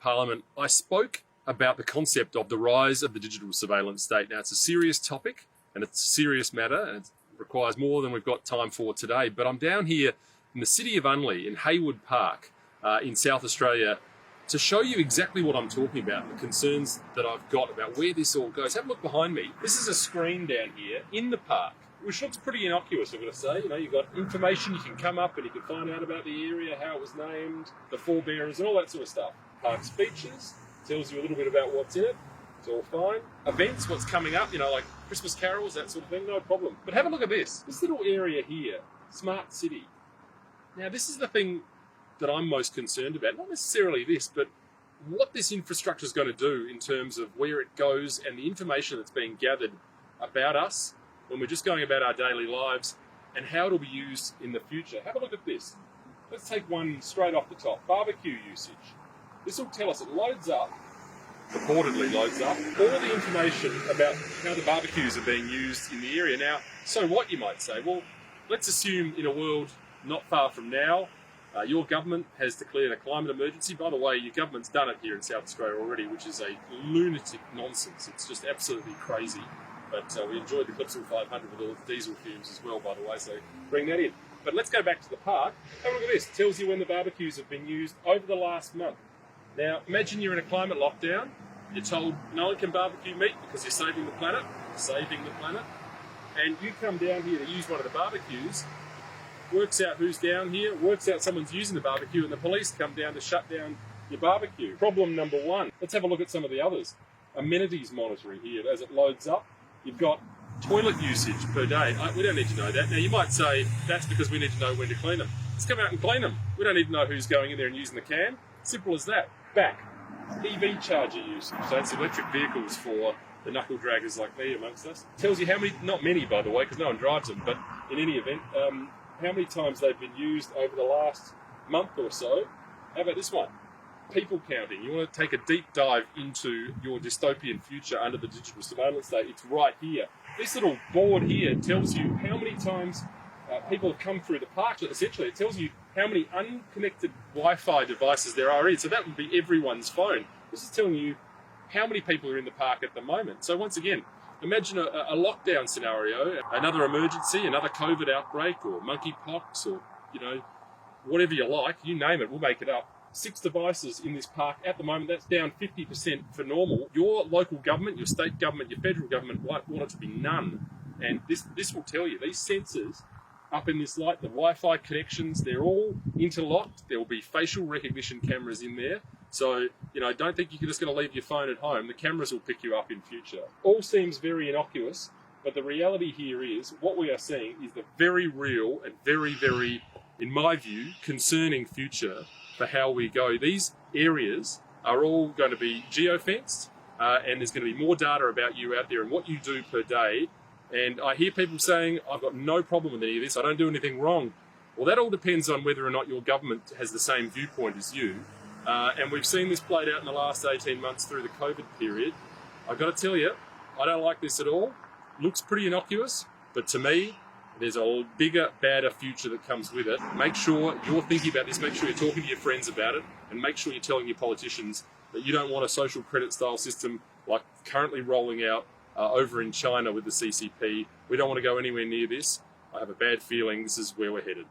Parliament, I spoke about the concept of the rise of the digital surveillance state. Now, it's a serious topic and it's a serious matter and it requires more than we've got time for today. But I'm down here in the city of Unley in Haywood Park in South Australia to show you exactly what I'm talking about, the concerns that I've got about where this all goes. Have a look behind me. This is a screen down here in the park, which looks pretty innocuous, I've got to say. You know, you've got information, you can come up and you can find out about the area, how it was named, the forebearers and all that sort of stuff. Park's features, tells you a little bit about what's in it. It's all fine. Events, what's coming up, you know, like Christmas carols, that sort of thing, no problem. But have a look at this. This little area here, Smart City. Now, this is the thing that I'm most concerned about. Not necessarily this, but what this infrastructure is going to do in terms of where it goes and the information that's being gathered about us when we're just going about our daily lives and how it'll be used in the future. Have a look at this. Let's take one straight off the top. Barbecue usage. This will tell us, it loads up, reportedly loads up, all the information about how the barbecues are being used in the area. Now, so what, you might say? Well, let's assume in a world not far from now, your government has declared a climate emergency. By the way, your government's done it here in South Australia already, which is a lunatic nonsense. It's just absolutely crazy. But we enjoyed the Clipsal 500 with all the diesel fumes as well, by the way, so bring that in. But let's go back to the park. Have a look at this. It tells you when the barbecues have been used over the last month. Now, imagine you're in a climate lockdown. You're told no one can barbecue meat because you're saving the planet. And you come down here to use one of the barbecues, works out who's down here, works out someone's using the barbecue, and the police come down to shut down your barbecue. Problem number one. Let's have a look at some of the others. Amenities monitoring here as it loads up. You've got toilet usage per day. We don't need to know that. Now, you might say that's because we need to know when to clean them. Let's come out and clean them. We don't need to know who's going in there and using the can. Simple as that. Back. EV charger usage. So it's electric vehicles for the knuckle draggers like me amongst us. Tells you how many, not many by the way, because no one drives them, but in any event, how many times they've been used over the last month or so. How about this one? People counting. You want to take a deep dive into your dystopian future under the digital surveillance state, it's right here. This little board here tells you how many times people have come through the park. Essentially, it tells you how many unconnected Wi-Fi devices there are in. So that would be everyone's phone. This is telling you how many people are in the park at the moment. So once again, imagine a lockdown scenario, another emergency, another COVID outbreak or monkeypox or, you know, whatever you like, you name it, we'll make it up. 6 devices in this park at the moment. That's down 50% for normal. Your local government, your state government, your federal government might want it to be none. And this will tell you, these sensors up in this light, the Wi-Fi connections, they're all interlocked. There will be facial recognition cameras in there. So, you know, don't think you're just going to leave your phone at home. The cameras will pick you up in future. All seems very innocuous, but the reality here is what we are seeing is the very real and very, very, in my view, concerning future for how we go. These areas are all going to be geofenced, and there's going to be more data about you out there and what you do per day. And I hear people saying, I've got no problem with any of this, I don't do anything wrong. Well, that all depends on whether or not your government has the same viewpoint as you. And we've seen this played out in the last 18 months through the COVID period. I've got to tell you, I don't like this at all. Looks pretty innocuous, but to me, there's a bigger, badder future that comes with it. Make sure you're thinking about this, make sure you're talking to your friends about it, and make sure you're telling your politicians that you don't want a social credit style system like currently rolling out over in China with the CCP. We don't want to go anywhere near this. I have a bad feeling this is where we're headed.